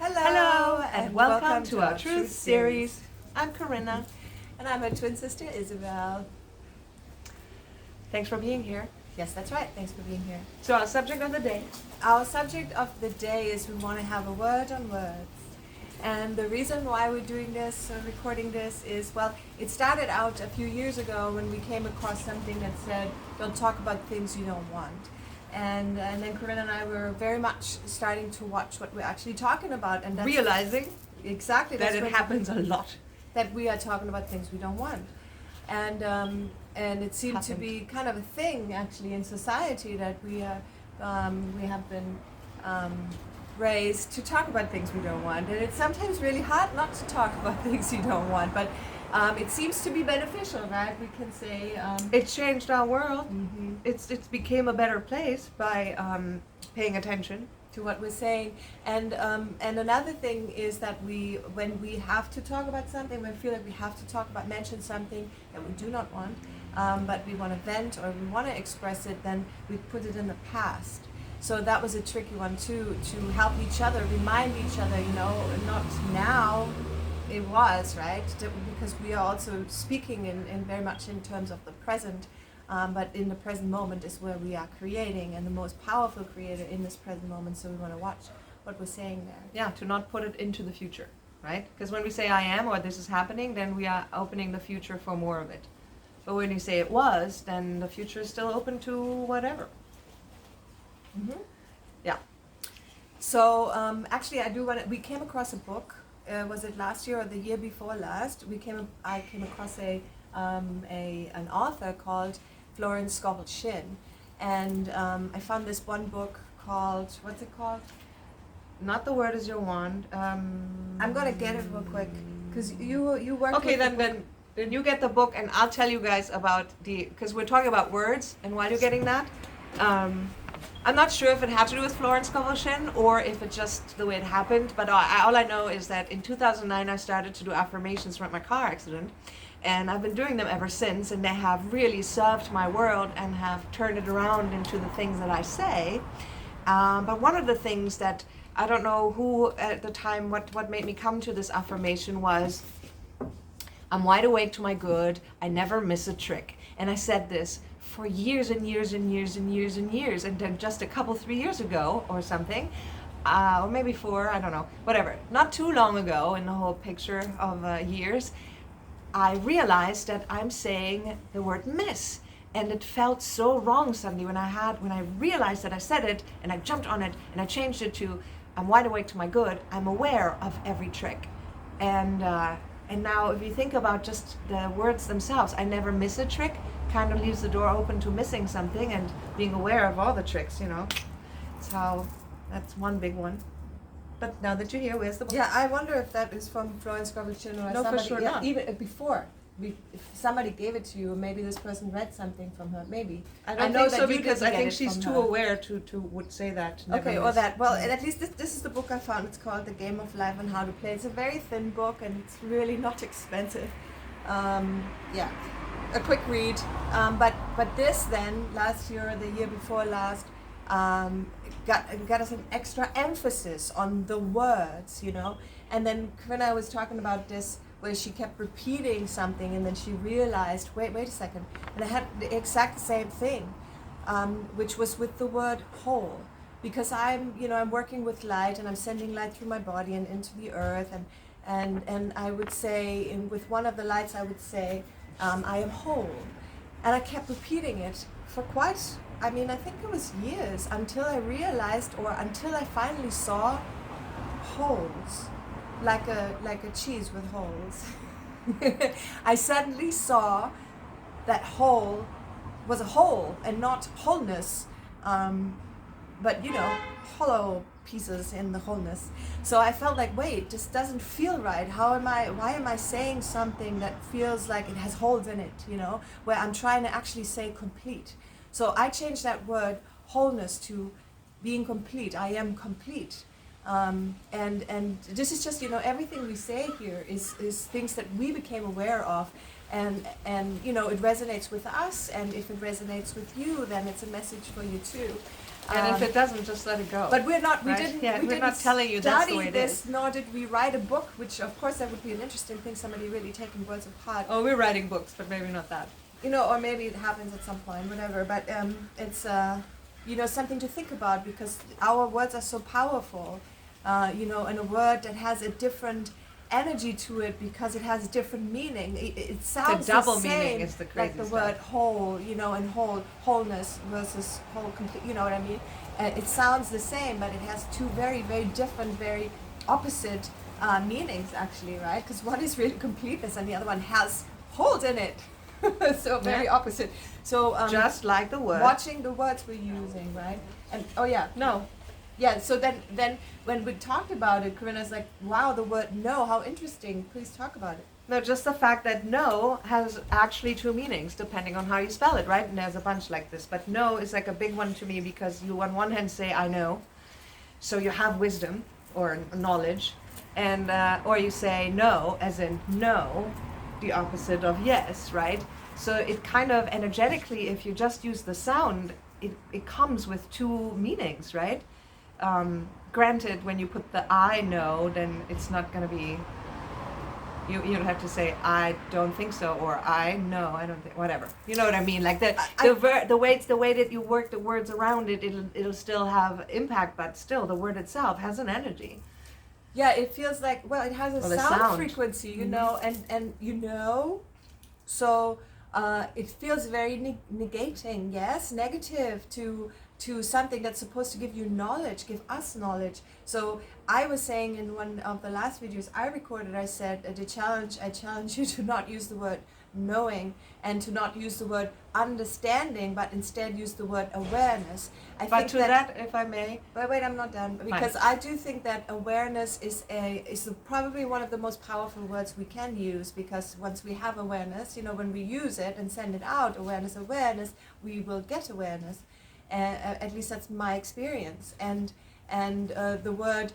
Hello, and welcome to our Truth series. I'm Corinna. And I'm her twin sister, Isabelle. Thanks for being here. Yes, that's right. Thanks for being here. So our subject of the day. Our subject of the day is we want to have a word on words. And the reason why we're doing this, recording this, is, well, it started out a few years ago when we came across something that said, don't talk about things you don't want. And then Corinna and I were very much starting to watch what we're actually talking about. And that's Realizing exactly that it happens a lot. That we are talking about things we don't want. And it seemed to be kind of a thing, actually, in society that we have been raised to talk about things we don't want. And it's sometimes really hard not to talk about things you don't want, but it seems to be beneficial, right? We can say it changed our world. Mm-hmm. It's became a better place by paying attention to what we're saying. And another thing is that when we have to talk about something, when we feel like we have to mention something that we do not want, but we want to vent or we want to express it, then we put it in the past. So that was a tricky one too, to help each other, remind each other, not now, it was, right? Because we are also speaking in very much in terms of the present, but in the present moment is where we are creating, and the most powerful creator in this present moment, so we want to watch what we're saying there. Yeah, to not put it into the future, right? Because when we say I am or this is happening, then we are opening the future for more of it. But when you say it was, then the future is still open to whatever. Mm-hmm. Yeah. So actually, we came across a book. Was it last year or the year before last? I came across an author called Florence Scovel Shinn, and I found this one book called, what's it called? Not the word is your wand. I'm gonna get it real quick because you work. Okay, then you get the book, and I'll tell you guys about because we're talking about words, and while you're getting that, I'm not sure if it had to do with Florence Scovel Shinn or if it's just the way it happened, but all I know is that in 2009 I started to do affirmations from my car accident, and I've been doing them ever since, and they have really served my world and have turned it around into the things that I say. But one of the things that, I don't know who at the time, what made me come to this affirmation was, I'm wide awake to my good, I never miss a trick. And I said this for years and years and years and years and years, and then just 3 years ago or something, or maybe 4, I don't know, whatever, not too long ago in the whole picture of years, I realized that I'm saying the word miss, and it felt so wrong suddenly when I realized that I said it, and I jumped on it, and I changed it to, I'm wide awake to my good, I'm aware of every trick. And now if you think about just the words themselves, I never miss a trick, kind of leaves the door open to missing something and being aware of all the tricks, that's one big one. But now that you're here, where's the book? Yeah, I wonder if that is from Florence Scovel Shinn or no, somebody. for sure yeah, not. Even before, if somebody gave it to you, maybe this person read something from her. Maybe I don't know think so that you because didn't I get think it she's from too her. aware to would say that. Okay, or that. Well, and at least this is the book I found. It's called The Game of Life and How to Play. It's a very thin book and it's really not expensive. Yeah, a quick read. But this then last year or the year before last got us an extra emphasis on the words, And then Corinna was talking about this where she kept repeating something and then she realized, wait a second, and I had the exact same thing, which was with the word whole, because I'm working with light and I'm sending light through my body and into the earth, and I would say with one of the lights I would say, I am whole, and I kept repeating it for I think it was years until I realized, or until I finally saw holes, like a cheese with holes. I suddenly saw that whole was a whole and not wholeness, but hollow pieces in the wholeness. So I felt like, wait, this doesn't feel right. Why am I saying something that feels like it has holes in it, where I'm trying to actually say complete. So I changed that word wholeness to being complete. I am complete. And this is just, everything we say here is things that we became aware of, and it resonates with us, and if it resonates with you, then it's a message for you too. And if it doesn't, just let it go. But we're not. We right? didn't. Yeah, we we're didn't not telling you that's the study way it this, is. nor did we write a book. Which, of course, that would be an interesting thing. Somebody really taking words apart. Oh, we're writing books, but maybe not that. You know, or maybe it happens at some point, whatever. But it's you know, something to think about, because our words are so powerful. You know, and a word that has a different energy to it because it has a different meaning. It sounds The double the same, meaning is the crazy like the stuff. word whole, you know, and wholeness versus whole complete. You know what I mean? It sounds the same, but it has two very, very different, very opposite meanings, actually, right? Because one is really completeness, and the other one has holes in it. So very Yeah. opposite. So Just like the word. watching the words we're using, right? And oh yeah, no. Yeah, so then when we talked about it, Corinna's like, wow, the word no, how interesting. Please talk about it. No, just the fact that no has actually two meanings depending on how you spell it, right? And there's a bunch like this. But no is like a big one to me because you on one hand say I know, so you have wisdom or knowledge, and or you say no as in no, the opposite of yes, right? So it kind of energetically, if you just use the sound, it comes with two meanings, right? Granted, when you put the I know, then it's not going to be, you don't have to say I don't think so, or I know I don't think, whatever. You know what I mean? Like the way that you work the words around it, it'll still have impact, but still the word itself has an energy. Yeah, it feels like, well, it has a Well, the sound sound. frequency, you know, and you know, so it feels very negating, yes, negative to something that's supposed to give you knowledge, give us knowledge. So I was saying in one of the last videos I recorded, I said, I challenge you to not use the word knowing and to not use the word understanding, but instead use the word awareness. But to that, if I may, But wait, I'm not done, because I do think that awareness is probably one of the most powerful words we can use, because once we have awareness, you know, when we use it and send it out, awareness, we will get awareness. At least that's my experience. And the word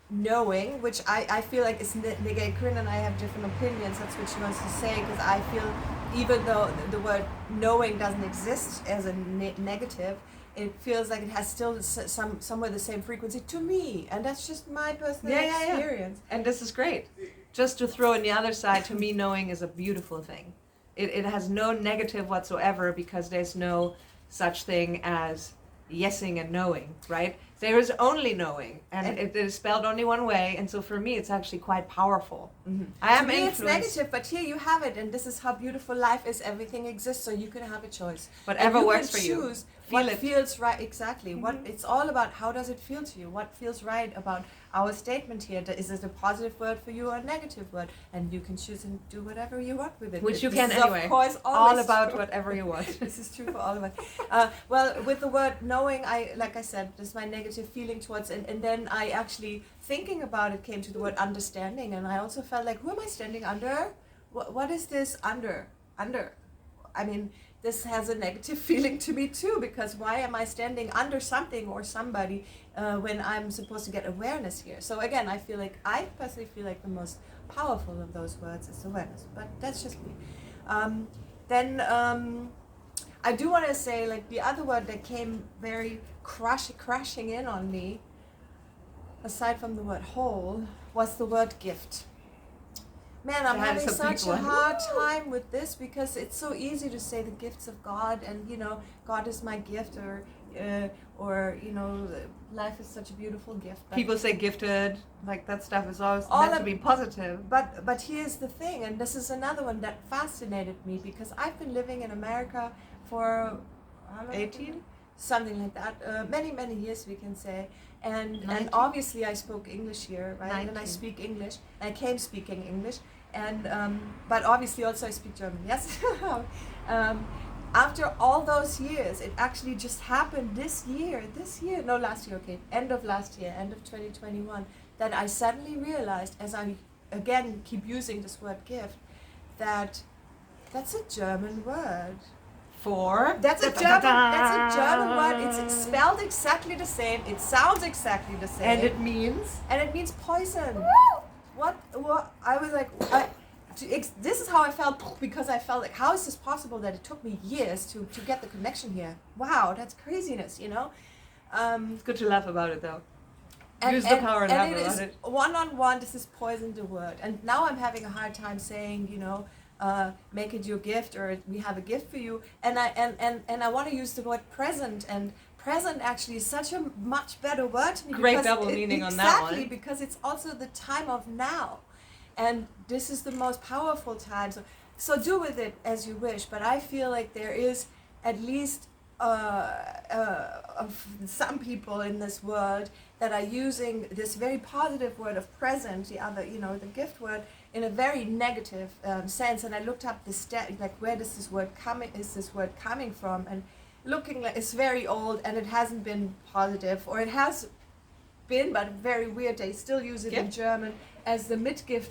knowing, which I feel like is negate. Corinna and I have different opinions. That's what she wants to say, because I feel even though the word knowing doesn't exist as a negative, it feels like it has still somewhere the same frequency to me, and that's just my personal experience. And this is great. Just to throw in the other side, to me, knowing is a beautiful thing. It has no negative whatsoever, because there's no such thing as yesing and knowing, right? There is only knowing, and it is spelled only one way, and so for me it's actually quite powerful. Mm-hmm. I am to me influenced. It's negative, but here you have it, and this is how beautiful life is. Everything exists, so you can have a choice. Whatever and works for you. Choose Feel what it. feels right. Exactly. Mm-hmm. What it's all about. How does it feel to you? What feels right about our statement here? Is it a positive word for you or a negative word? And you can choose and do whatever you want with it. Which you This can is, anyway. Of course, All always about true. whatever you want. This is true for all of us. Well, with the word knowing, like I said, this is my negative feeling towards, and then I actually, thinking about it, came to the word understanding, and I also felt like, who am I standing under? What is this under? I mean, this has a negative feeling to me too, because why am I standing under something or somebody when I'm supposed to get awareness here? So again, I personally feel like the most powerful of those words is awareness, but that's just me. Then I do want to say, like, the other word that came very crashing in on me, aside from the word whole, was the word gift. Man, I'm having such a hard time with this, because it's so easy to say the gifts of God, and you know, God is my gift, or you know, life is such a beautiful gift. But people say gifted, like that stuff is always meant to be positive. But here's the thing, and this is another one that fascinated me, because I've been living in America for 18? Something like that, many years, we can say, and obviously I spoke English here, right? 19. And I speak English. I came speaking English, and but obviously also I speak German. Yes. After all those years, it actually just happened last year, end of last year, end of 2021, that I suddenly realized, as I again keep using this word gift, that that's a German word. That's a German word. It's spelled exactly the same. It sounds exactly the same. And it means? And it means poison. What? I was like, this is how I felt, because I felt like, how is this possible that it took me years to get the connection here? Wow, that's craziness, you know. It's good to laugh about it though. Use the power and laugh about it. One-on-one, this is poison the word. And now I'm having a hard time saying, you know, make it your gift, or we have a gift for you. And I want to use the word present, and present actually is such a much better word to me. Great double meaning on that one. Exactly, because it's also the time of now. And this is the most powerful time. So do with it as you wish. But I feel like there is at least some people in this world that are using this very positive word of present, the other, you know, the gift word, in a very negative sense. And I looked up like, where does this word coming from? And looking like it's very old, and it hasn't been positive, or it has been, but very weird. They still use it in German as the Mitgift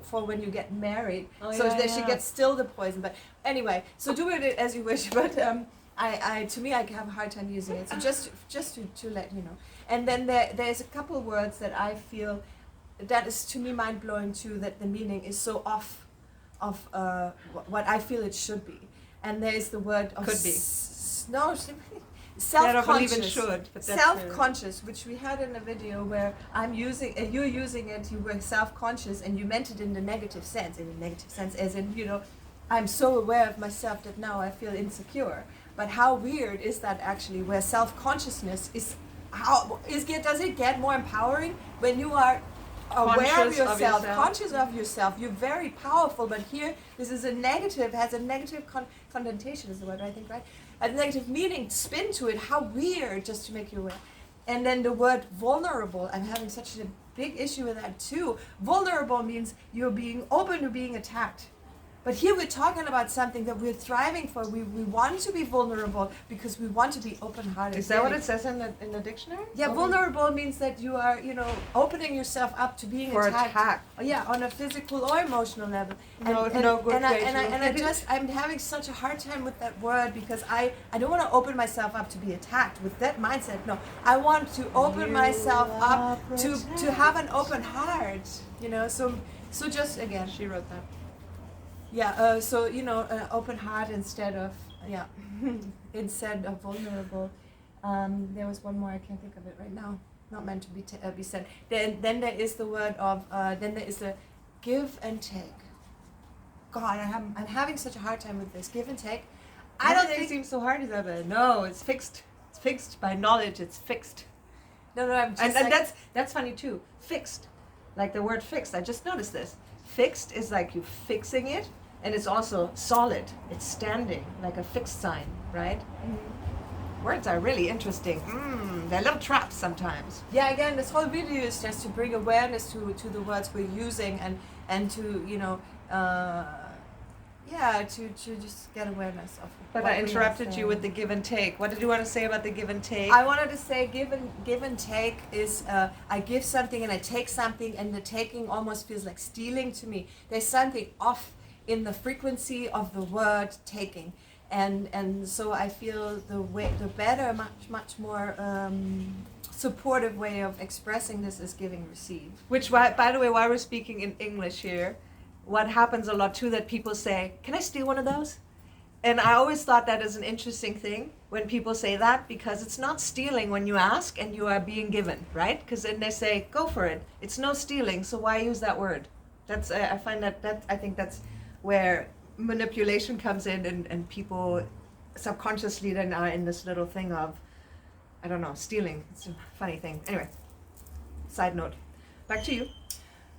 for when you get married. She gets still the poison. But anyway, so do with it as you wish. But I have a hard time using it. So just to let you know. And then there's a couple words that I feel that is to me mind blowing too. That the meaning is so off of what I feel it should be. And there's the word of could be. Self-conscious. Should, but Self-conscious, which we had in a video where you're using it, you were self-conscious, and you meant it in the negative sense, as in, you know, I'm so aware of myself that now I feel insecure. But how weird is that actually, where self-consciousness does it get more empowering when you are aware of yourself, conscious of yourself? You're very powerful, but here this is has a negative connotation is the word, I think, right? A negative meaning, spin to it. How weird, just to make you aware. And then the word vulnerable, I'm having such a big issue with that too. Vulnerable means you're being open to being attacked. But here we're talking about something that we're thriving for. We want to be vulnerable because we want to be open-hearted. Is that what it says in the dictionary? Yeah, vulnerable means that you are, you know, opening yourself up to being attacked. Yeah, on a physical or emotional level. I'm having such a hard time with that word, because I don't want to open myself up to be attacked with that mindset. No, I want to open myself up to have an open heart. You know, so just again. She wrote that. Yeah, so, you know, open heart instead of vulnerable. There was one more, I can't think of it right now. Not meant to be said. Then there is the word of, then there is the give and take. God, I'm having such a hard time with this. Give and take. I don't think it seems so hard, Isabelle. No, it's fixed. It's fixed by knowledge. It's fixed. No, I'm just and that's funny too. Fixed. Like the word fixed. I just noticed this. Fixed is like you fixing it. And it's also solid. It's standing, like a fixed sign, right? Mm-hmm. Words are really interesting. They're little traps sometimes. Yeah, again, this whole video is just to bring awareness to the words we're using, and to, you know, to just get awareness of. But I interrupted you with the give and take. What did you want to say about the give and take? I wanted to say give and take is I give something and I take something, and the taking almost feels like stealing to me. There's something off in the frequency of the word taking, and so I feel the better, much more supportive way of expressing this is giving, receive. Which, by the way, while we're speaking in English here, what happens a lot too, that people say, "Can I steal one of those?" And I always thought that is an interesting thing when people say that, because it's not stealing when you ask and you are being given, right? Because then they say, "Go for it." It's no stealing, so why use that word? That's I find that I think that's where manipulation comes in, and people subconsciously then are in this little thing of, I don't know, stealing. It's a funny thing. Anyway, side note. Back to you.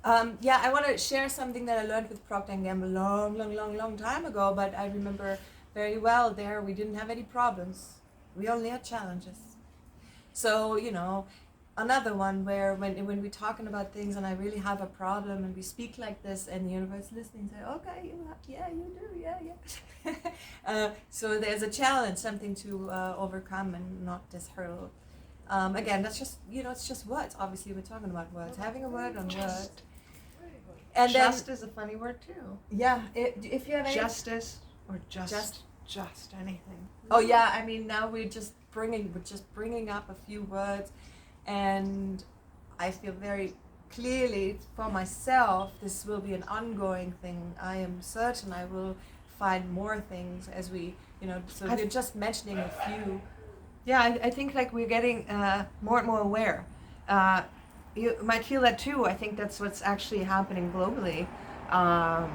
I want to share something that I learned with Procter & Gamble long time ago, but I remember very well there we didn't have any problems. We only had challenges. So, you know, another one where when we're talking about things and I really have a problem and we speak like this and the universe listening say, okay, you do. So there's a challenge, something to overcome and not this hurdle. Again, that's just, you know, it's just words. Obviously, we're talking about words. Having a word on word. And just is a funny word too. Yeah, if you have any justice or just anything. Oh yeah, I mean now we're just bringing up a few words, and I feel very clearly for myself, this will be an ongoing thing. I am certain I will find more things as we, so we're just mentioning a few. Yeah, I think like we're getting more and more aware. You might feel that too. I think that's what's actually happening globally.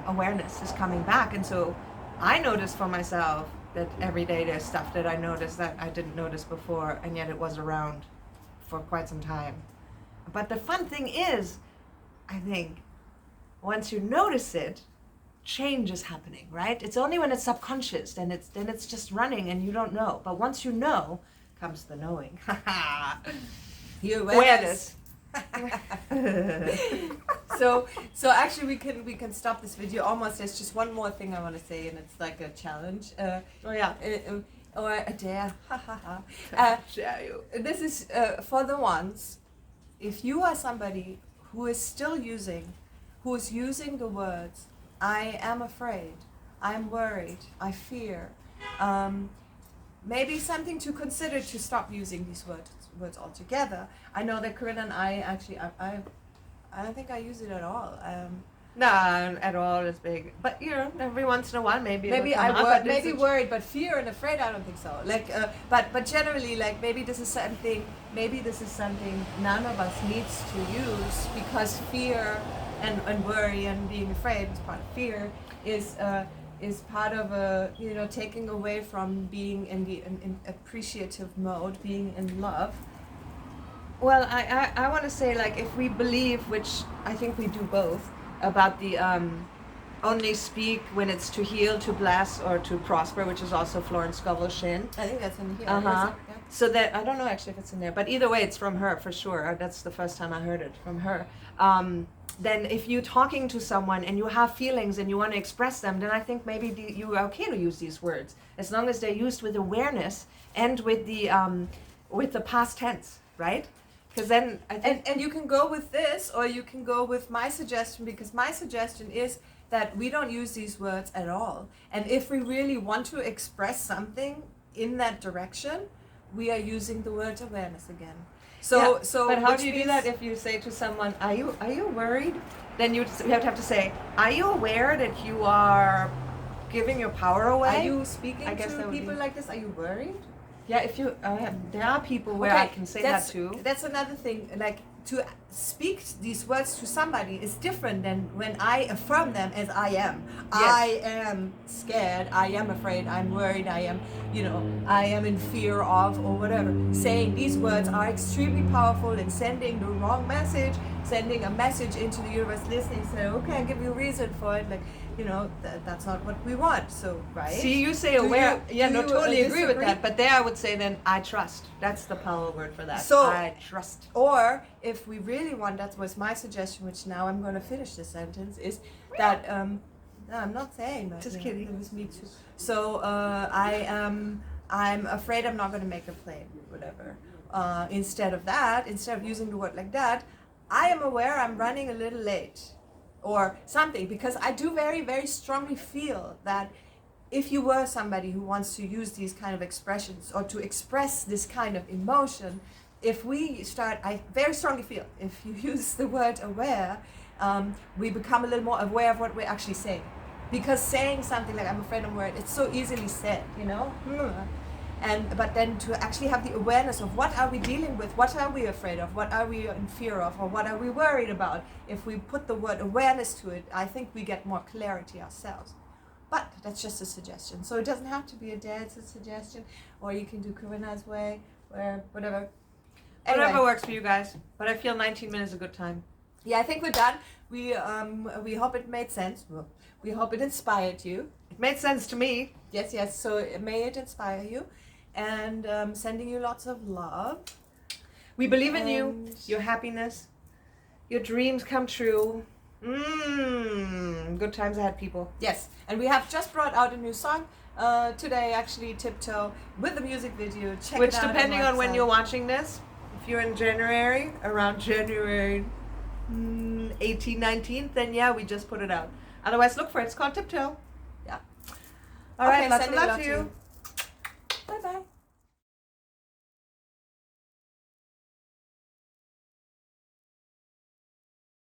Awareness is coming back, and so I notice for myself that every day there's stuff that I notice that I didn't notice before, and yet it was around for quite some time. But the fun thing is, I think, once you notice it, change is happening, right? It's only when it's subconscious, then it's just running and you don't know. But once you know, comes the knowing. The awareness. So actually we can stop this video almost. There's just one more thing I want to say, and it's like a challenge. Or a dare. Dare you. This is for the ones. If you are somebody who is using the words, I am afraid, I'm worried, I fear, maybe something to consider to stop using these words altogether. I know that Corinna and I actually, I don't think I use it at all. No, at all is big. But every once in a while maybe worried, but fear and afraid I don't think so. Like but generally, like maybe this is something none of us needs to use, because fear and worry and being afraid is part of fear, is part of taking away from being in appreciative mode, being in love. Well, I want to say, like, if we believe, which I think we do both, about the only speak when it's to heal, to bless, or to prosper, which is also Florence Scovel Shinn. I think that's in here. Uh-huh. Yeah. So that, I don't know actually if it's in there, but either way, it's from her for sure. That's the first time I heard it from her. Then if you're talking to someone and you have feelings and you want to express them, then I think maybe you are okay to use these words, as long as they're used with awareness and with the past tense, right? Because then I think... And you can go with this, or you can go with my suggestion, because my suggestion is that we don't use these words at all. And if we really want to express something in that direction, we are using the word awareness again. But how do you do that if you say to someone, are you worried? Then you have to say, are you aware that you are giving your power away? Are you speaking to people like this? Are you worried? Yeah, if you there are people where I can say that too. That's another thing. Like, to speak these words to somebody is different than when I affirm them as I am. Yes. I am scared, I am afraid, I'm worried, I am in fear of, or whatever. Saying these words are extremely powerful in sending the wrong message, sending a message into the universe, listening, say, okay, I'll give you a reason for it. Like, that's not what we want. So, right? See, you say aware. Totally agree with that. But there I would say then, I trust. That's the power word for that. So, I trust. Or if we really want, that was my suggestion, which now I'm going to finish the sentence, is that, no, I'm not saying that. Just kidding. It was me too. So, I'm afraid I'm not going to make a plane, whatever. Instead of using the word like that, I am aware I'm running a little late. Or something, because I do very, very strongly feel that if you were somebody who wants to use these kind of expressions or to express this kind of emotion, I very strongly feel if you use the word aware, we become a little more aware of what we're actually saying. Because saying something like, I'm afraid, I'm worried, it's so easily said, But then to actually have the awareness of what are we dealing with, what are we afraid of, what are we in fear of, or what are we worried about. If we put the word awareness to it, I think we get more clarity ourselves. But that's just a suggestion. So it doesn't have to be a dare, it's a suggestion. Or you can do Corinna's way, or whatever. Anyway. Whatever works for you guys. But I feel 19 minutes is a good time. Yeah, I think we're done. We hope it made sense. We hope it inspired you. It made sense to me. Yes. So may it inspire you. And sending you lots of love. We believe in you, your happiness, your dreams come true. Good times ahead, people. Yes, and we have just brought out a new song today, actually, Tiptoe, with a music video. Check Which, it out. depending on when you're watching this, if you're in January, around January 18th, 19th, then yeah, we just put it out. Otherwise, look for it. It's called Tiptoe. Yeah. All right, lots of love to you. Bye-bye.